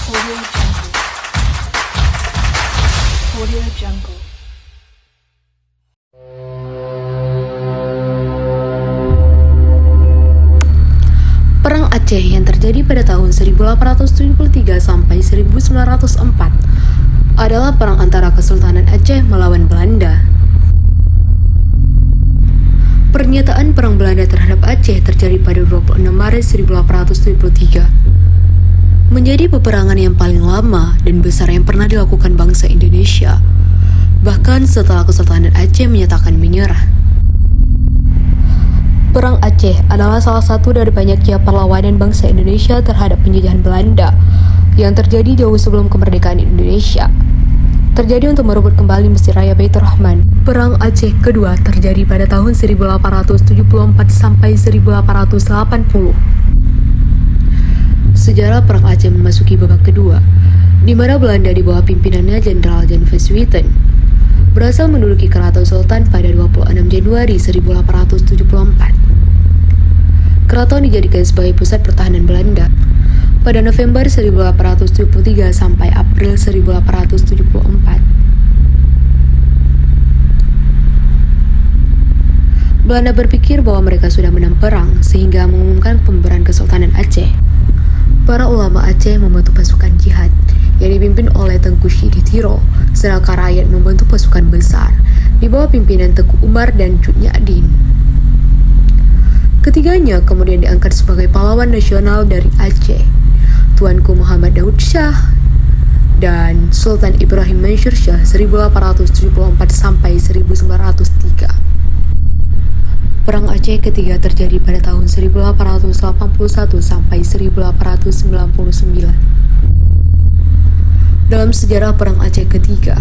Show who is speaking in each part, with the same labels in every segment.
Speaker 1: Audio Jungle. Audio Jungle.
Speaker 2: Perang Aceh yang terjadi pada tahun 1873 sampai 1904 adalah perang antara Kesultanan Aceh melawan Belanda. Pernyataan Perang Belanda terhadap Aceh terjadi pada 26 Maret 1873. Menjadi peperangan yang paling lama dan besar yang pernah dilakukan bangsa Indonesia, bahkan setelah Kesultanan Aceh menyatakan menyerah. Perang Aceh adalah salah satu dari banyaknya perlawanan bangsa Indonesia terhadap penjajahan Belanda yang terjadi jauh sebelum kemerdekaan Indonesia. Terjadi untuk merebut kembali Mesir Raya Baitur Rahman. Perang Aceh kedua terjadi pada tahun 1874 sampai 1880. Sejarah Perang Aceh memasuki babak kedua, di mana Belanda di bawah pimpinannya Jenderal Jan van Swieten berhasil menduduki Keraton Sultan pada 26 Januari 1874. Keraton dijadikan sebagai pusat pertahanan Belanda pada November 1873 sampai April 1874. Belanda berpikir bahwa mereka sudah menang perang sehingga mengumumkan pembubaran Kesultanan Aceh. Para ulama Aceh membentuk pasukan jihad yang dipimpin oleh Tengku Syedi Tiro, sedangkan rakyat membentuk pasukan besar di bawah pimpinan Tengku Umar dan Cut Nyadin. Ketiganya kemudian diangkat sebagai pahlawan nasional dari Aceh, Tuanku Muhammad Daud Shah dan Sultan Ibrahim Mansur Shah 1874 sampai 1903. Perang Aceh ketiga terjadi pada tahun 1881 sampai 1889. Dalam sejarah Perang Aceh ketiga,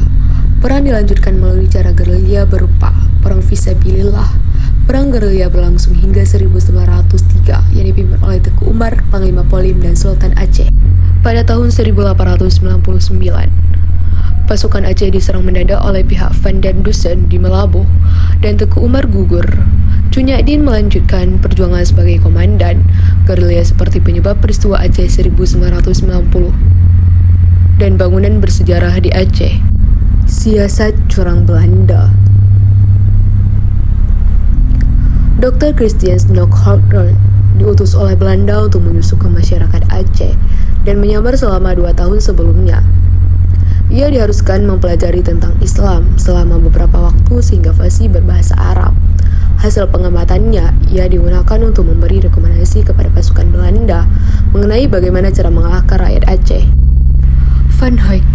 Speaker 2: perang dilanjutkan melalui cara gerilya berupa Perang Fisabilillah. Perang gerilya berlangsung hingga 1903 yang dipimpin oleh Tengku Umar, Panglima Polim, dan Sultan Aceh. Pada tahun 1899, pasukan Aceh diserang mendadak oleh pihak Van den Dusen di Meulaboh dan Tengku Umar gugur. Cut Nyadin melanjutkan perjuangan sebagai komandan gerilya seperti penyebab peristiwa Aceh 1990 dan bangunan bersejarah di Aceh. Siasat curang Belanda. Dr. Christian Stockhorter diutus oleh Belanda untuk menyusup ke masyarakat Aceh dan menyamar selama 2 tahun sebelumnya. Ia diharuskan mempelajari tentang Islam selama beberapa waktu sehingga fasih berbahasa Arab. Hasil pengamatannya, ia digunakan untuk memberi rekomendasi kepada pasukan Belanda mengenai bagaimana cara mengalahkan rakyat Aceh. Van Huyck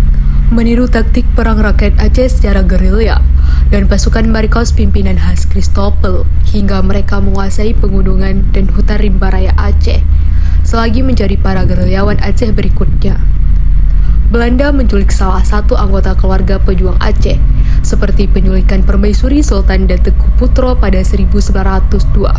Speaker 2: meniru taktik perang rakyat Aceh secara gerilya dan pasukan Marcos pimpinan khas Christoffel hingga mereka menguasai pegunungan dan hutan rimba raya Aceh selagi mencari para gerilyawan Aceh berikutnya. Belanda menculik salah satu anggota keluarga pejuang Aceh seperti penyulikan Permaisuri Sultan dan Tengku Putro pada 1902.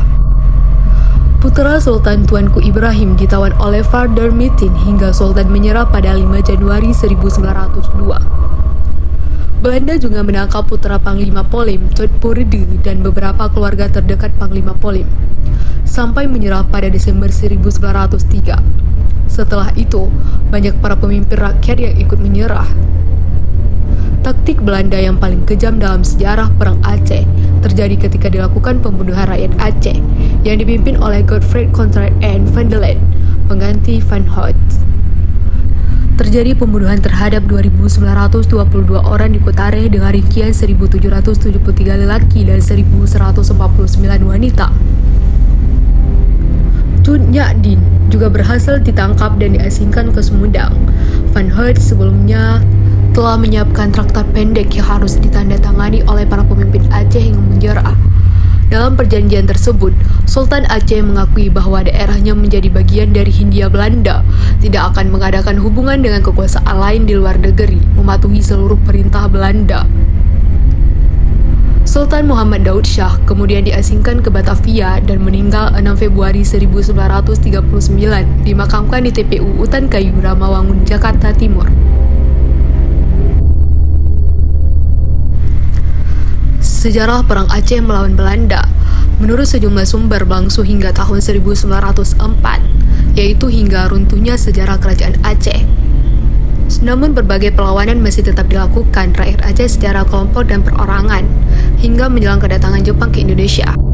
Speaker 2: Putra Sultan Tuanku Ibrahim ditawan oleh Father Mitin hingga Sultan menyerah pada 5 Januari 1902. Belanda juga menangkap putra Panglima Polim, Tod Puridi, dan beberapa keluarga terdekat Panglima Polim, sampai menyerah pada Desember 1903. Setelah itu, banyak para pemimpin rakyat yang ikut menyerah. Taktik Belanda yang paling kejam dalam sejarah Perang Aceh terjadi ketika dilakukan pembunuhan rakyat Aceh yang dipimpin oleh Godfried Conrad and van der Lent, pengganti Van Huyck. Terjadi pembunuhan terhadap 2.922 orang di Kutare dengan rincian 1.773 lelaki dan 1.149 wanita. Cut Nyadin juga berhasil ditangkap dan diasingkan ke Sumedang. Van Huyck sebelumnya telah menyiapkan traktat pendek yang harus ditandatangani oleh para pemimpin Aceh yang menyerah. Dalam perjanjian tersebut, Sultan Aceh mengakui bahwa daerahnya menjadi bagian dari Hindia Belanda, tidak akan mengadakan hubungan dengan kekuasaan lain di luar negeri, mematuhi seluruh perintah Belanda. Sultan Muhammad Daud Shah kemudian diasingkan ke Batavia dan meninggal 6 Februari 1939, dimakamkan di TPU Utan Kayu, Ramawangun, Jakarta Timur. Sejarah Perang Aceh melawan Belanda menurut sejumlah sumber berlangsung hingga tahun 1904, yaitu hingga runtuhnya sejarah Kerajaan Aceh. Namun berbagai perlawanan masih tetap dilakukan rakyat Aceh secara kelompok dan perorangan hingga menjelang kedatangan Jepang ke Indonesia.